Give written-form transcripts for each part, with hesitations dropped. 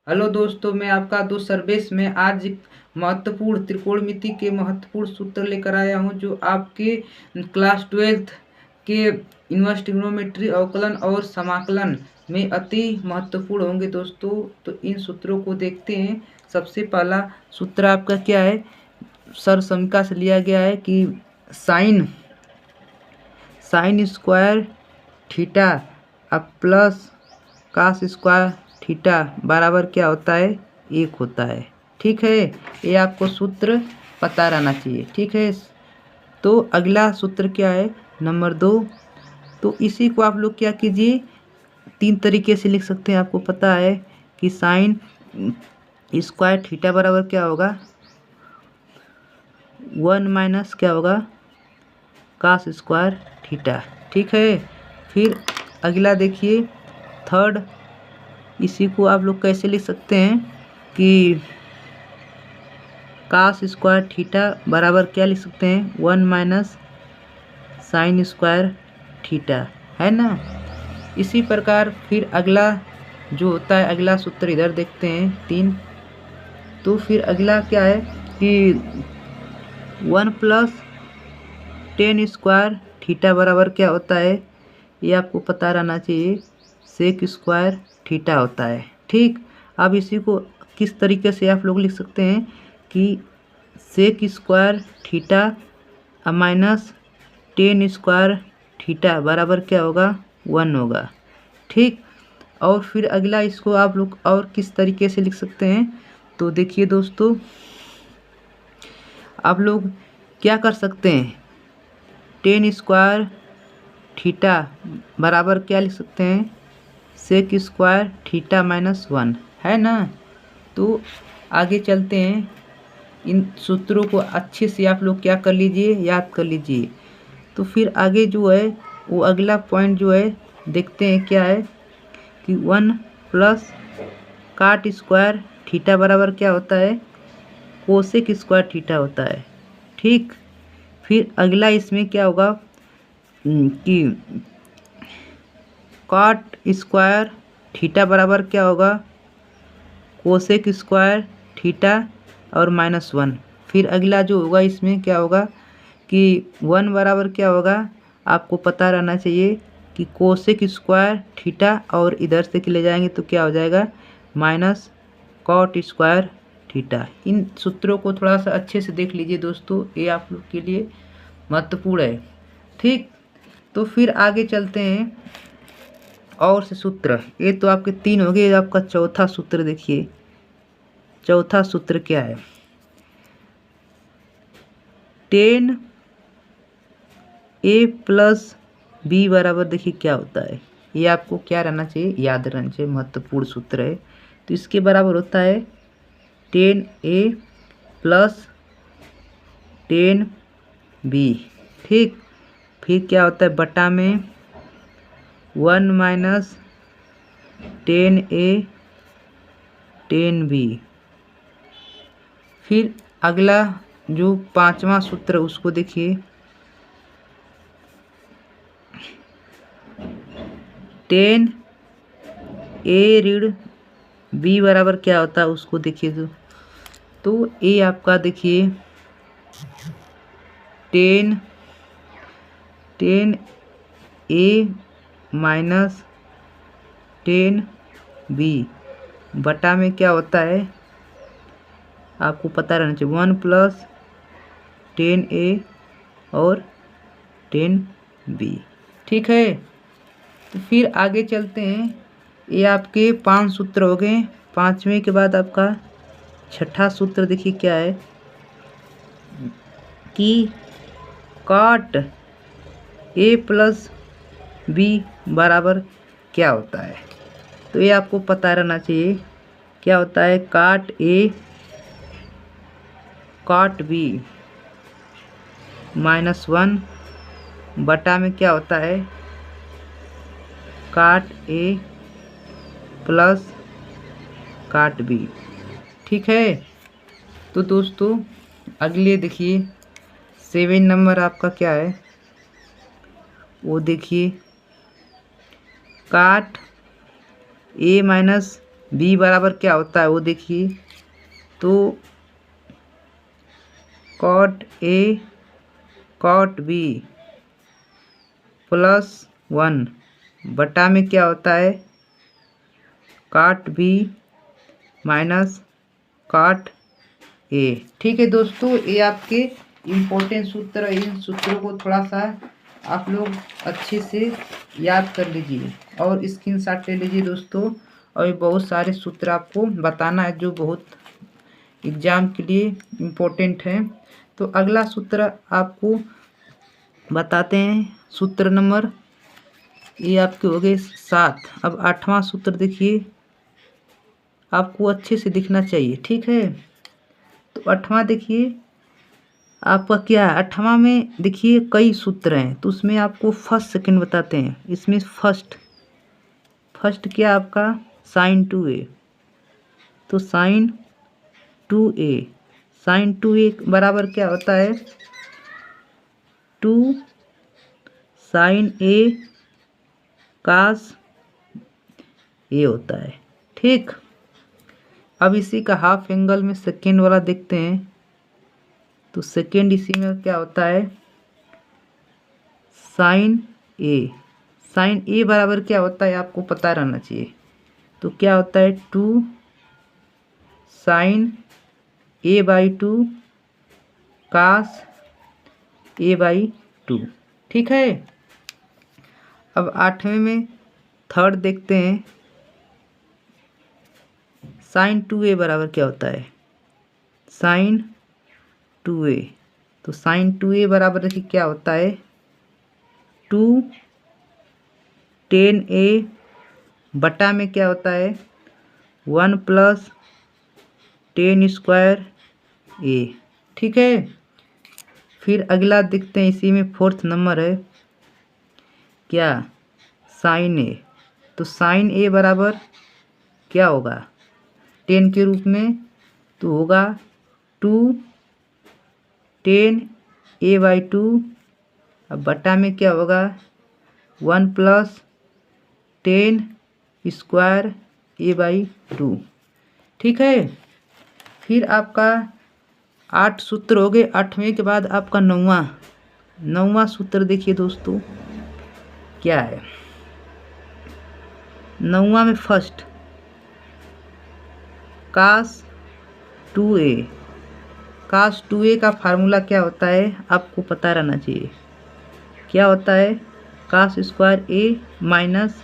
Hello दोस्तों, मैं आपका दोस्त सर्वेश में आज एक महत्वपूर्ण त्रिकोणमिति के महत्वपूर्ण सूत्र लेकर आया हूं, जो आपके क्लास 12th के इनवर्स ट्रिग्नोमेट्री, अवकलन और समाकलन में अति महत्वपूर्ण होंगे दोस्तों। तो इन सूत्रों को देखते हैं। सबसे पहला सूत्र आपका क्या है? सर समीका से लिया गया है कि साइन स्क्वायर थीटा अब प्लस कास स्क्वायर थीटा बराबर क्या होता है? 1 होता है। ठीक है, ये आपको सूत्र पता रहना चाहिए। ठीक है, तो अगला सूत्र क्या है? नंबर 2। तो इसी को आप लोग क्या कीजिए, 3 तरीके से लिख सकते हैं। आपको पता है कि साइन स्क्वायर थीटा बराबर क्या होगा? 1 माइनस क्या होगा? Cos square theta. ठीक है, फिर अगला देखिए, थर्ड। इसी को आप लोग कैसे लिख सकते हैं कि कास स्क्वायर थीटा बराबर क्या लिख सकते हैं? 1 माइनस साइन स्क्वायर थीटा, है ना। इसी प्रकार फिर अगला जो होता है, अगला सूत्र इधर देखते हैं 3। तो फिर अगला क्या है कि 1 प्लस टेन स्क्वायर थीटा बराबर क्या होता है? ये आपको पता रहना चाहिए, सेक स्क्वायर थीटा होता है। ठीक, अब इसी को किस तरीके से आप लोग लिख सकते हैं कि sec square theta minus tan square theta बराबर क्या होगा? 1 होगा। ठीक, और फिर अगला इसको आप लोग और किस तरीके से लिख सकते हैं? तो देखिए दोस्तों, आप लोग क्या कर सकते हैं? टेन स्क्वायर थीटा बराबर क्या लिख सकते हैं? सेक स्क्वायर थीटा माइनस 1, है ना। तो आगे चलते हैं। इन सूत्रों को अच्छे से आप लोग क्या कर लीजिए, याद कर लीजिए। तो फिर आगे जो है वो अगला पॉइंट जो है देखते हैं क्या है कि 1 प्लस काट स्क्वायर थीटा बराबर क्या होता है? कोसेक स्क्वायर थीटा होता है। ठीक, फिर अगला इसमें क्या होगा कि कॉट स्क्वायर थीटा बराबर क्या होगा? कोसेक स्क्वायर थीटा और माइनस 1। फिर अगला जो होगा इसमें क्या होगा कि 1 बराबर क्या होगा? आपको पता रहना चाहिए कि कोसेक स्क्वायर थीटा, और इधर से ले जाएंगे तो क्या हो जाएगा? Minus cot square theta. इन सूत्रों को थोड़ा सा अच्छे से देख लीजिए दोस्तों, ये आप लोग के लिए महत्वपूर्ण है। ठीक, तो फिर आगे चलते हैं और से सूत्र। ये तो आपके 3 हो गए। आपका चौथा सूत्र देखिए, चौथा सूत्र क्या है? टेन ए प्लस बी बराबर देखिए क्या होता है? ये आपको क्या रहना चाहिए? याद रहना चाहिए, महत्वपूर्ण सूत्र है। तो इसके बराबर होता है टेन ए प्लस टेन बी। ठीक, फिर क्या होता है? बटा में 1 माइनस टेन ए टेन बी। फिर अगला जो 5वां सूत्र उसको देखिए, टेन ए ऋण बी बराबर क्या होता है उसको देखिए। तो ए आपका देखिए टेन ए माइनस टेन बी बटा में क्या होता है? आपको पता रहना चाहिए 1 प्लस टेन ए और टेन बी। ठीक है, तो फिर आगे चलते हैं। ये आपके 5 सूत्र हो गए। 5वें के बाद आपका छठा सूत्र देखिए क्या है कि कॉट ए प्लस बी बराबर क्या होता है? तो ये आपको पता रहना चाहिए क्या होता है? Cot A cot B minus 1 बटा में क्या होता है? Cot A plus cot B. ठीक है, तो दोस्तों अगले देखिए 7 नंबर आपका क्या है वो देखिए, कॉट ए माइनस बी बराबर क्या होता है वो देखिए, तो कॉट ए कॉट बी +1 बटा में क्या होता है काट बी माइनस काट ए। ठीक है दोस्तों, ये आपके इम्पोर्टेंट सूत्र, इन सूत्रों को थोड़ा सा आप लोग अच्छे से याद कर लीजिए और स्क्रीनशॉट ले लीजिए दोस्तों। और बहुत सारे सूत्र आपको बताना है जो बहुत एग्ज़ाम के लिए इम्पोर्टेंट है। तो अगला सूत्र आपको बताते हैं, सूत्र नंबर ये आपके हो गए 7। अब 8वां सूत्र देखिए, आपको अच्छे से दिखना चाहिए, ठीक है। तो 8वां देखिए आपका क्या है, 8वां में देखिए कई सूत्र हैं, तो उसमें आपको फर्स्ट सेकंड बताते हैं। इसमें फर्स्ट क्या आपका sin 2a, तो sin 2a बराबर क्या होता है 2 sin a cos a होता है, ठीक। अब इसी का हाफ एंगल में सेकेंड वाला देखते हैं, तो सेकेंड इसी में क्या होता है sin a बराबर क्या होता है आपको पता रहना चाहिए। तो क्या होता है 2 sin a/2 cos a/2, ठीक है। अब 8वें में थर्ड देखते हैं, sin 2a बराबर क्या होता है sin 2a, तो sin 2a बराबर देखिए क्या होता है 2 tan a बटा में क्या होता है 1 + tan स्क्वायर a, ठीक है। फिर अगला देखते हैं, इसी में फोर्थ नंबर है क्या sin a, तो sin a बराबर क्या होगा 10 के रूप में, तो होगा 2 tan a/2, अब बटा में क्या होगा 1 + tan स्क्वायर a/2, ठीक है। फिर आपका 8 सूत्र हो गए। 8वें के बाद आपका 9वां सूत्र देखिए दोस्तों क्या है। 9वां में फर्स्ट cos 2a का फार्मूला क्या होता है आपको पता रहना चाहिए, क्या होता है cos square a minus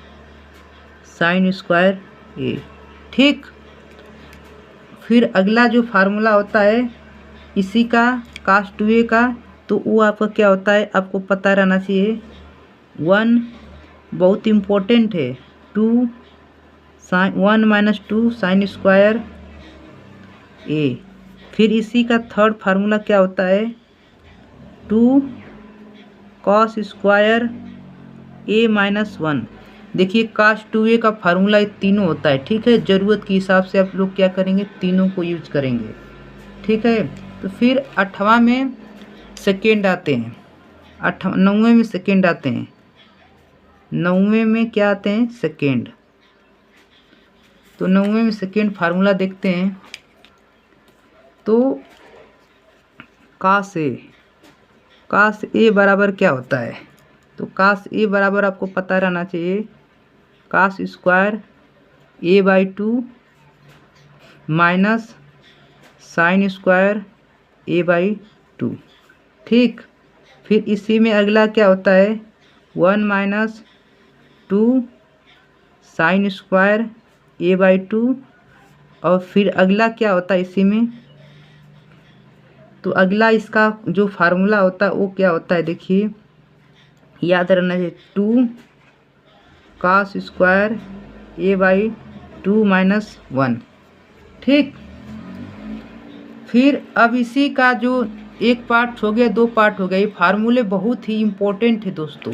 sin square a, ठीक। फिर अगला जो फार्मूला होता है इसी का cos 2a का, तो वो आपका क्या होता है आपको पता रहना चाहिए 1 बहुत इम्पोर्टेंट है 1 - 2 sin स्क्वायर a। फिर इसी का थर्ड फार्मूला क्या होता है 2 cos स्क्वायर a - 1। देखिए cos 2a का फार्मूला ये तीनों होता है, ठीक है। ज़रूरत के हिसाब से आप लोग क्या करेंगे तीनों को यूज करेंगे, ठीक है। तो फिर 8वां में सेकेंड आते हैं, 9वें में सेकेंड आते हैं, 9वें में क्या आते हैं सेकेंड, तो 9वें में सेकेंड फार्मूला देखते हैं, तो cos a बराबर क्या होता है, तो cos a बराबर आपको पता रहना चाहिए cos square a/2 minus sin square a/2, ठीक। फिर इसी में अगला क्या होता है 1 - 2 sin स्क्वायर a/2, और फिर अगला क्या होता है इसी में, तो अगला इसका जो फार्मूला होता है वो क्या होता है देखिए याद रखना चाहिए 2 cos स्क्वायर a/2 माइनस 1, ठीक। फिर अब इसी का जो एक पार्ट हो गया, 2 पार्ट हो गया, ये फार्मूले बहुत ही इम्पोर्टेंट है दोस्तों,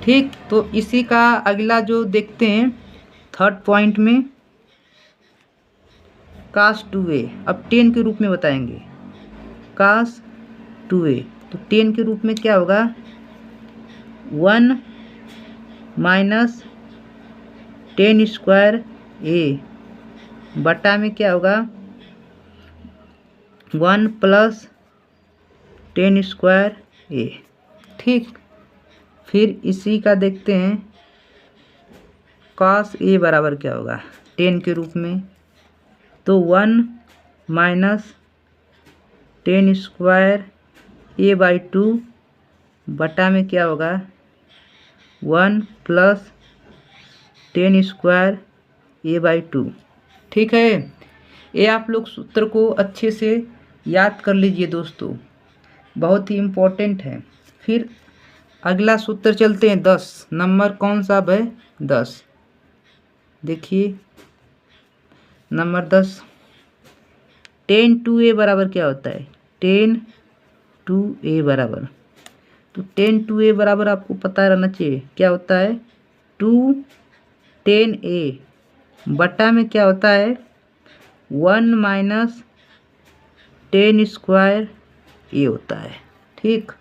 ठीक। तो इसी का अगला जो देखते हैं थर्ड पॉइंट में cos 2a, अब 10 के रूप में बताएंगे cos 2a, तो 10 के रूप में क्या होगा 1 - tan स्क्वायर a बटा में क्या होगा 1 + 10² a। ठीक, फिर इसी का देखते हैं cos a बराबर क्या होगा 10 के रूप में, तो 1 - 10² a/2 बटा में क्या होगा 1 + 10² a/2। ठीक है, ये आप लोग सूत्र को अच्छे से याद कर लीजिए दोस्तों, बहुत ही इम्पोर्टेंट है। फिर अगला सूत्र चलते हैं 10 नंबर, कौन सा है 10। देखिए नंबर 10 10 - a बराबर क्या होता है 10 - a बराबर, तो 10 - a बराबर आपको पता रहना चाहिए क्या होता है 2 10a बटा में क्या होता है 1 - 10² a होता है। ठीक,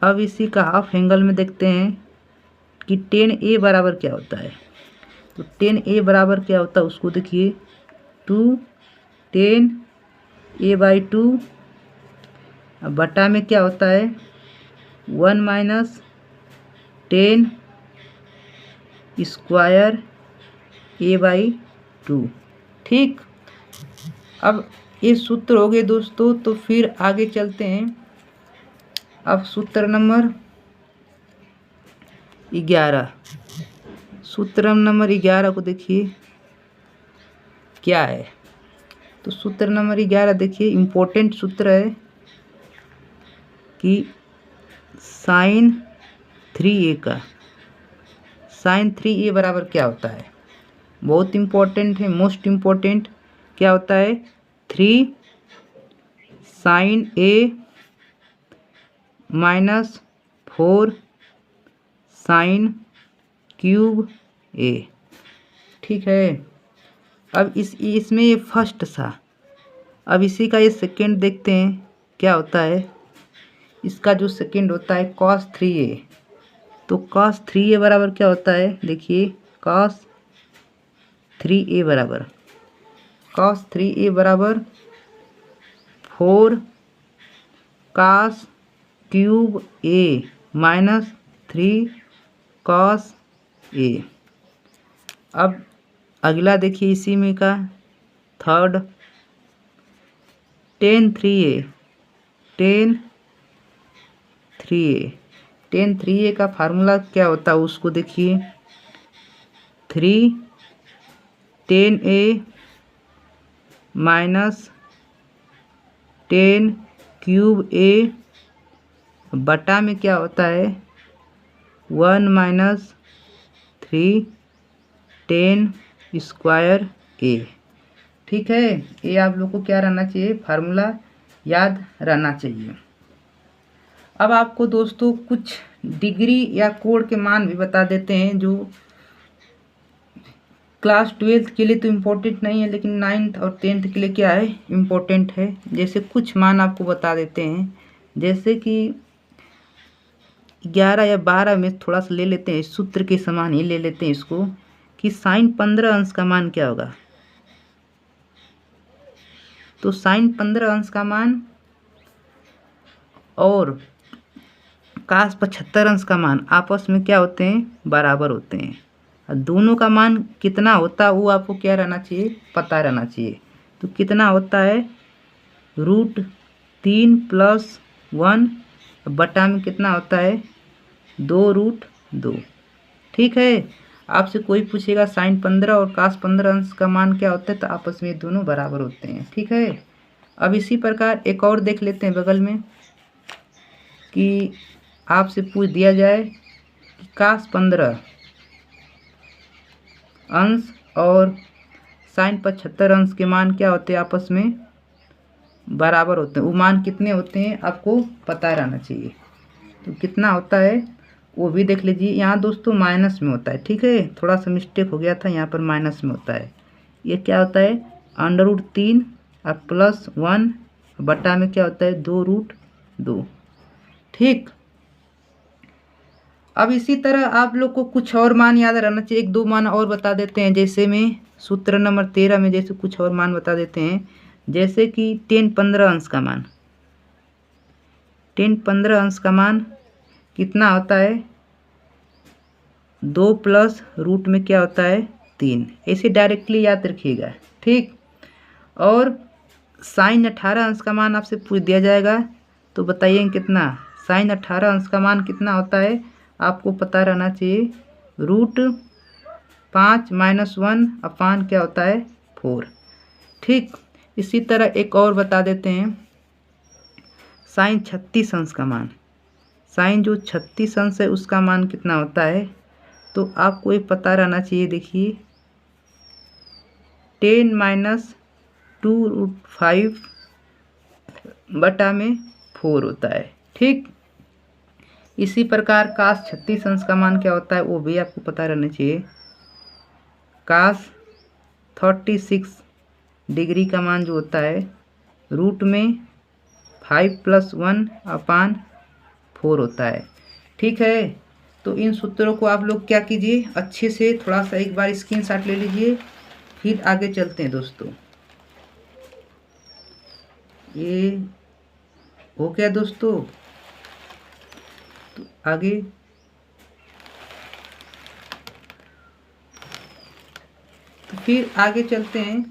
अब इसी का हाफ एंगल में देखते हैं कि 10a बराबर क्या होता है, तो 10a बराबर क्या होता है उसको देखिए 2 10a/2 बटा में क्या होता है 1 - 10² a/2। ठीक, अब ये सूत्र हो गए दोस्तों, तो फिर आगे चलते हैं। अब सूत्र नंबर 11, सूत्र नंबर 11 को देखिए क्या है, तो सूत्र नंबर 11 देखिए इम्पोर्टेंट सूत्र है कि sin 3a का sin 3a बराबर क्या होता है, बहुत इम्पोर्टेंट है, मोस्ट इम्पोर्टेंट। क्या होता है 3 sin a - 4 sin³ a। ठीक है, अब इसमें ये फर्स्ट था, अब इसी का ये सेकंड देखते हैं क्या होता है। इसका जो सेकंड होता है cos 3a, तो cos 3a बराबर क्या होता है देखिए cos 3a बराबर 4 cos³ a - 3 cos a। अब अगला देखिए इसी में का थर्ड 10 3a का फार्मूला क्या होता है उसको देखिए 3 10a - 10³ a बटा में क्या होता है 1 - 3 10² a। ठीक है, ये आप लोग को क्या रहना चाहिए फार्मूला याद रहना चाहिए। अब आपको दोस्तों कुछ डिग्री या कोण के मान भी बता देते हैं, जो क्लास 12th के लिए तो इम्पोर्टेंट नहीं है, लेकिन 9th और 10th के लिए क्या है इम्पोर्टेंट है। जैसे कुछ मान आपको बता देते हैं, जैसे कि 11 या 12 में थोड़ा सा ले लेते हैं, सूत्र के समान ही ले लेते हैं इसको, कि sin 15 अंश का मान क्या होगा, तो sin 15 अंश का मान और cos 75 अंश का मान आपस में क्या होते हैं बराबर होते हैं। दोनों का मान कितना होता है वो आपको क्या रहना चाहिए पता रहना चाहिए। तो कितना होता है √3 + 1 बटा में कितना होता है 2√2। ठीक है, आपसे कोई पूछेगा sin 15 और cos 15 अंश का मान क्या होता है, तो आपस में दोनों बराबर होते हैं। ठीक है, अब इसी प्रकार एक और देख लेते हैं बगल में, कि आपसे पूछ दिया जाए कि cos 15 अंश और sin 75 अंश के मान क्या होते हैं आपस में बराबर होते हैं। वो मान कितने होते हैं आपको पता रहना चाहिए। तो कितना होता है वो भी देख लीजिए। यहाँ दोस्तों माइनस में होता है, ठीक है, थोड़ा सा मिस्टेक हो गया था, यहाँ पर माइनस में होता है। ये क्या होता है √3 और +1 बटा में क्या होता है 2√2। ठीक, अब इसी तरह आप लोग को कुछ और मान याद रहना चाहिए। एक दो मान और बता देते हैं, जैसे में सूत्र नंबर 13 में जैसे कुछ और मान बता देते हैं, जैसे कि 10-15 अंश का मान, 10-15 अंश का मान कितना होता है, 2 प्लस रूट में क्या होता है 3। ऐसे डायरेक्टली याद रखिएगा, ठीक। और साइन 18 अंश का मान आपसे पूछ दिया जाएगा, तो बताइए कितना, साइन 18 अंश का मान कितना होता है, आपको पता रहना चाहिए, रूट 5 - 1 अपान क्या होता है 4, ठीक। इसी तरह एक और बता देते हैं, साइन 36 अंश का मान, साइन जो 36 अंश है उसका मान कितना होता है, तो आपको ये पता रहना चाहिए। देखिए 10 - 2√5 बटा में 4 होता है, ठीक। इसी प्रकार कास 36 अंश का मान क्या होता है वो भी आपको पता रहना चाहिए। कास 36 डिग्री का मान जो होता है रूट में 5 + 1 अपान 4 होता है, ठीक है। तो इन सूत्रों को आप लोग क्या कीजिए, अच्छे से थोड़ा सा एक बार स्क्रीनशॉट ले लीजिए, फिर आगे चलते हैं दोस्तों। ये हो गया दोस्तों, तो आगे फिर आगे चलते हैं,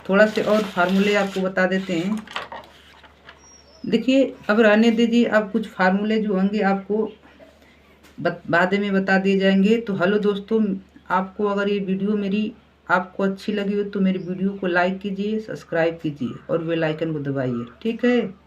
थोड़ा से और फार्मूले आपको बता देते हैं। देखिए अब रहने दीजिए, अब कुछ फार्मूले जो होंगे आपको बाद में बता दिए जाएंगे। तो हेलो दोस्तों, आपको अगर ये वीडियो मेरी आपको अच्छी लगी हो तो मेरी वीडियो को लाइक कीजिए, सब्सक्राइब कीजिए और बेल आइकन को दबाइए, ठीक है।